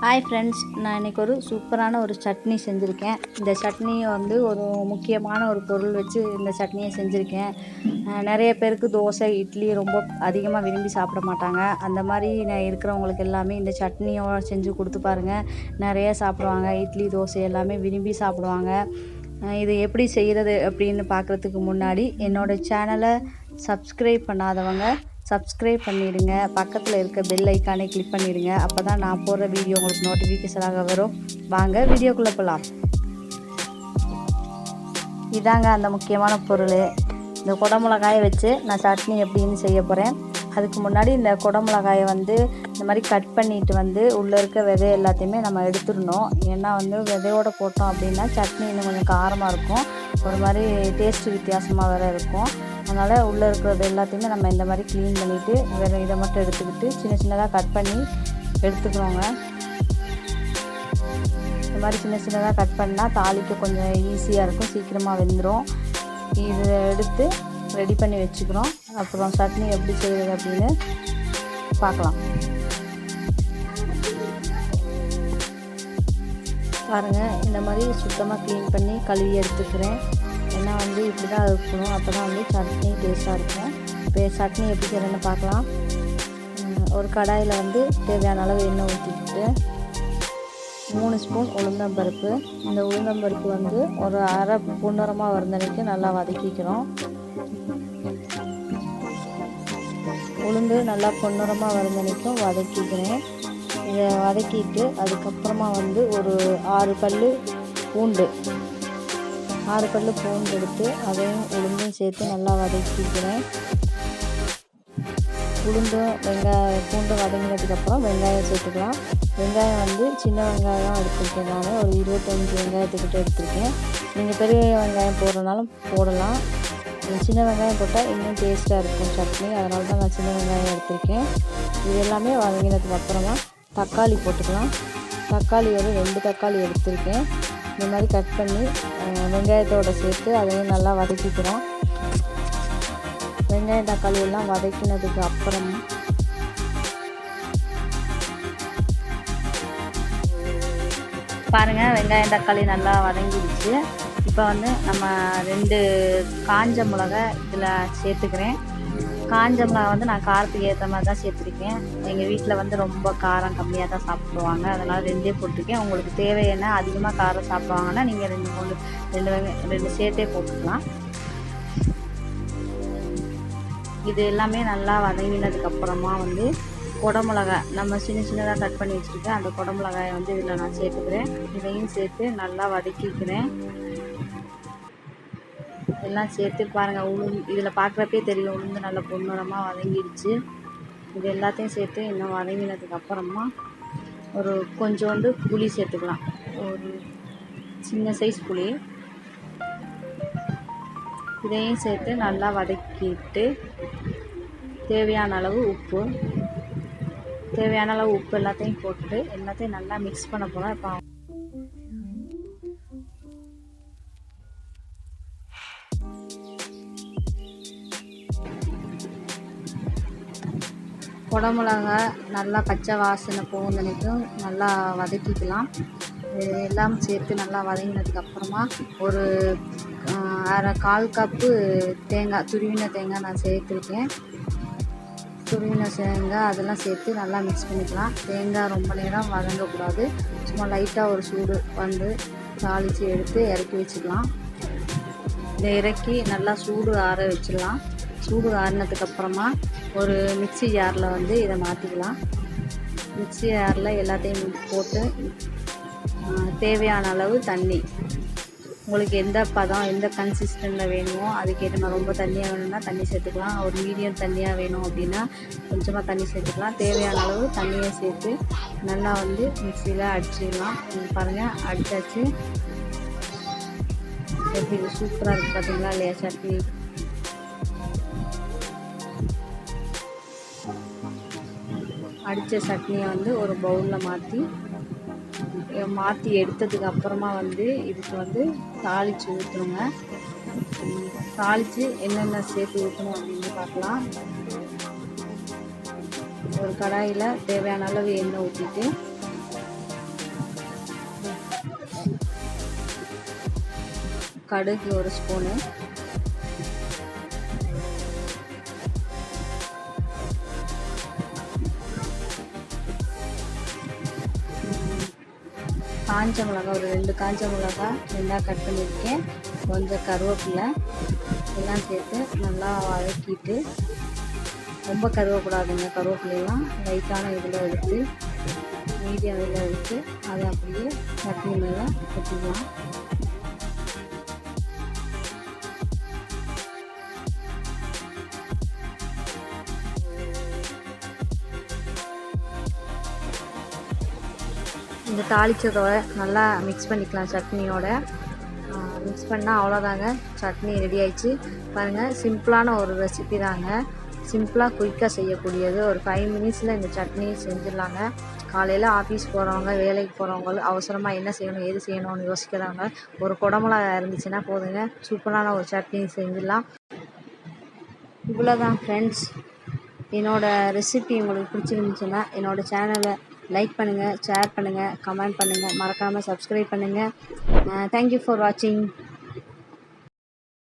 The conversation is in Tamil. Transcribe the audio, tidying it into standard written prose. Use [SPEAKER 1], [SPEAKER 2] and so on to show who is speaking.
[SPEAKER 1] ஹாய் ஃப்ரெண்ட்ஸ், நான் இன்றைக்கி ஒரு சூப்பரான ஒரு சட்னி செஞ்சுருக்கேன். இந்த சட்னியை வந்து ஒரு முக்கியமான ஒரு பொருள் வச்சு இந்த சட்னியை செஞ்சுருக்கேன். நிறைய பேருக்கு தோசை, இட்லி ரொம்ப அதிகமாக விரும்பி சாப்பிட மாட்டாங்க. அந்த மாதிரி இருக்கிறவங்களுக்கு எல்லாமே இந்த சட்னியோட செஞ்சு கொடுத்து பாருங்கள், நிறைய சாப்பிடுவாங்க. இட்லி, தோசை எல்லாமே விரும்பி சாப்பிடுவாங்க. இது எப்படி செய்கிறது அப்படின்னு பார்க்குறதுக்கு முன்னாடி என்னோடய சேனலை சப்ஸ்கிரைப் பண்ணாதவங்க சப்ஸ்கிரைப் பண்ணிடுங்க. பக்கத்தில் இருக்க பெல் ஐக்கானை கிளிக் பண்ணிடுங்க. அப்போ தான் நான் போடுற வீடியோ உங்களுக்கு நோட்டிஃபிகேஷனாக வரும். வாங்க வீடியோக்குள்ளே போகலாம். இதாங்க அந்த முக்கியமான பொருள். இந்த குடமிளகாயை வச்சு நான் சட்னி எப்படின்னு செய்ய போகிறேன். அதுக்கு முன்னாடி இந்த குடமிளகாயை வந்து இந்த மாதிரி கட் பண்ணிவிட்டு வந்து உள்ளே இருக்க விதை எல்லாத்தையுமே நம்ம எடுத்துடணும். ஏன்னா வந்து விதையோடு போட்டோம் அப்படின்னா சட்னி இன்னும் கொஞ்சம் காரமாக இருக்கும், ஒரு மாதிரி டேஸ்ட்டு வித்தியாசமாக வேறு இருக்கும். அதனால் உள்ளே இருக்கிறது எல்லாத்தையுமே நம்ம இந்த மாதிரி க்ளீன் பண்ணிவிட்டு வேறு இதை மட்டும் எடுத்துக்கிட்டு சின்ன சின்னதாக கட் பண்ணி எடுத்துக்கணுங்க. இந்த மாதிரி சின்ன சின்னதாக கட் பண்ணால் தாளிக்க கொஞ்சம் ஈஸியாக இருக்கும், சீக்கிரமாக வெந்துடும். இதை எடுத்து ரெடி பண்ணி வச்சுக்கிறோம். அப்புறம் சட்னி எப்படி செய்கிறது அப்படின்னு பார்க்கலாம். பாருங்கள், இந்த மாதிரி சுத்தமாக க்ளீன் பண்ணி கழுவி எடுத்துக்கிறேன். ஏன்னா வந்து இப்படி தான் இருக்கணும், அப்போ தான் வந்து சட்னி டேஸ்ட்டாக இருக்கும். இப்போ சட்னி எப்படி செய்யணும்னு பார்க்கலாம். ஒரு கடாயில் வந்து தேவையான அளவு எண்ணெய் ஊற்றிக்கிட்டு 3 ஸ்பூன் உளுந்தம்பருப்பு. இந்த உளுந்தம்பருப்பு வந்து ஒரு அரை பொன்னிறமாக வரைக்கும் நல்லா வதக்கிக்கிறோம். உளுந்து நல்லா பொன்னிறமாக வரைக்கும் வதக்கிக்கிறேன். இதை வதக்கிட்டு அதுக்கப்புறமா வந்து ஒரு 6 பல் பூண்டு எடுத்து அதையும் உளுந்தும் சேர்த்து நல்லா வதக்கிக்கிறேன். உளுந்தும் பூண்டும் வதங்கினதுக்கப்புறம் வெங்காயம் சேர்த்துக்கலாம். வெங்காயம் வந்து சின்ன வெங்காயம் எடுத்துருக்கேன். நான் ஒரு 25 வெங்காயத்துக்கிட்ட எடுத்துருக்கேன். நீங்கள் பெரிய வெங்காயம் போடுறதுனாலும் போடலாம். சின்ன வெங்காயம் போட்டால் இன்னும் டேஸ்ட்டாக இருக்கும் சட்னி, அதனால தான் நான் சின்ன வெங்காயம் எடுத்திருக்கேன். இது எல்லாமே வதங்கினதுக்கப்புறமா தக்காளி போட்டுக்கலாம். தக்காளி ஒரு 2 தக்காளி எடுத்திருக்கேன். இந்த மாதிரி கட் பண்ணி வெங்காயத்தோடு சேர்த்து அதையும் நல்லா வதக்கிக்கிறோம். வெங்காயம் தக்காளி எல்லாம் வதக்கினதுக்கு அப்புறம் பாருங்கள், வெங்காயம் தக்காளி நல்லா வதங்கிடுச்சு. இப்போ வந்து நம்ம 2 காஞ்ச மிளகா இதில் சேர்த்துக்கிறேன். காஞ்ச மிளகா வந்து நான் காரத்துக்கு ஏற்ற மாதிரி தான் சேர்த்துருக்கேன். எங்கள் வீட்டில் வந்து ரொம்ப காரம் கம்மியாக தான் சாப்பிடுவாங்க, அதனால் 2 போட்டிருக்கேன். உங்களுக்கு தேவையான அதிகமாக காரம் சாப்பிடுவாங்கன்னா நீங்கள் 2 சேர்த்தே போட்டுக்கலாம். இது எல்லாமே நல்லா வதங்கினதுக்கப்புறமா வந்து குடமிளகாய் நம்ம சின்ன சின்னதாக கட் பண்ணி வச்சுருக்கேன். அந்த குடமிளகாயை வந்து இதில் நான் சேர்த்துக்கிறேன். இதையும் சேர்த்து நல்லா வதக்கிக்கிறேன். எல்லாம் சேர்த்து பாருங்கள், இதில் பார்க்குறப்பே தெரியும் உளுந்து நல்லா பொன்னிறமாக வதங்கிடுச்சு. இது எல்லாத்தையும் சேர்த்து இன்னும் வதங்கினதுக்கப்புறமா ஒரு கொஞ்சோண்டு புளி சேர்த்துக்கலாம். ஒரு சின்ன சைஸ் புளி, இதையும் சேர்த்து நல்லா வதக்கிட்டு தேவையான அளவு உப்பு எல்லாத்தையும் போட்டு எல்லாத்தையும் நல்லா மிக்ஸ் பண்ண போகிறோம். இப்போ குடமிளகா நல்லா பச்சை வாசனை போகுதுன்னைக்கும் நல்லா வதக்கிக்கலாம். எல்லாம் சேர்த்து நல்லா வதங்கினதுக்கப்புறமா ஒரு கால் கப்பு தேங்காய், துருவின தேங்காய் நான் சேர்த்துருக்கேன். துருவின தேங்காய் அதெல்லாம் சேர்த்து நல்லா மிக்ஸ் பண்ணிக்கலாம். தேங்காய் ரொம்ப நேரம் வதங்கக்கூடாது, சும்மா லைட்டாக ஒரு சூடு வந்து தாளித்து எடுத்து இறக்கி வச்சுக்கலாம். இதை இறக்கி நல்லா சூடு ஆற வச்சிடலாம். சூடு ஆறினதுக்கப்புறமா ஒரு மிக்ஸி ஜாரில் வந்து இதை மாற்றிக்கலாம். மிக்ஸி ஜாரில் எல்லாத்தையும் போட்டு தேவையான அளவு தண்ணி, உங்களுக்கு எந்த பதம் எந்த கன்சிஸ்டன்ட்டில் வேணுமோ அதுக்கேற்ற மாதிரி, ரொம்ப தண்ணியாக வேணும்னா தண்ணி சேர்த்துக்கலாம், ஒரு மீடியம் தண்ணியாக வேணும் அப்படின்னா கொஞ்சமாக தண்ணி சேர்த்துக்கலாம். தேவையான அளவு தண்ணியை சேர்த்து நல்லா வந்து மிக்ஸியில் அடிச்சிடலாம். பாருங்கள், அடித்தாச்சு. எப்படி சூப்பராக இருக்குது பார்த்தீங்களா இல்லையா சட்னி. அடித்த சட்னியை வந்து ஒரு பவுலில் மாற்றி எடுத்ததுக்கு அப்புறமா வந்து இதுக்கு வந்து தாளித்து ஊற்றணுங்க. தாளித்து என்னென்ன சேர்த்து ஊற்றணும் அப்படின்னு பார்க்கலாம். ஒரு கடாயில் தேவையான அளவு எண்ணெய் ஊற்றிட்டு கடுகு 1 ஸ்பூனு, காஞ்ச மிளகா ஒரு 2 காஞ்ச மிளகா 2ஆக கட் பண்ணியிருக்கேன், கொஞ்சம் கருவேப்பிலை எல்லாம் சேர்த்து நல்லா வதக்கிட்டு, ரொம்ப கருவக்கூடாதுங்க, கருவேப்பிலையெல்லாம் லைட்டான இதில் எடுத்து மீடியம் இதில் எடுத்து அதை அப்படியே சட்னி மேலே கொட்டிக்கலாம். இந்த தாளிச்சதோட நல்லா மிக்ஸ் பண்ணிக்கலாம் சட்னியோட. மிக்ஸ் பண்ணால் அவ்வளோதாங்க, சட்னி ரெடி ஆயிடுச்சு. பாருங்கள், சிம்பிளான ஒரு ரெசிபி தாங்க, சிம்பிளாக குயிக்காக செய்யக்கூடியது. ஒரு 5 மினிட்ஸில் இந்த சட்னி செஞ்சிடலாங்க. காலையில் ஆஃபீஸ் போகிறவங்க, வேலைக்கு போகிறவங்க அவசரமாக என்ன செய்யணும் ஏது செய்யணும்னு யோசிக்கிறவங்க ஒரு குடமிளகா இருந்துச்சுன்னா போதுங்க, சூப்பரான ஒரு சட்னி செஞ்சிடலாம். இவ்வளோதான் ஃப்ரெண்ட்ஸ். என்னோடய ரெசிபி உங்களுக்கு பிடிச்சிருந்துச்சுன்னா என்னோடய சேனலை லைக் பண்ணுங்கள், ஷேர் பண்ணுங்கள், கமெண்ட் பண்ணுங்கள், மறக்காமல் சப்ஸ்கிரைப் பண்ணுங்கள். தேங்க்யூ ஃபார் வாட்சிங்.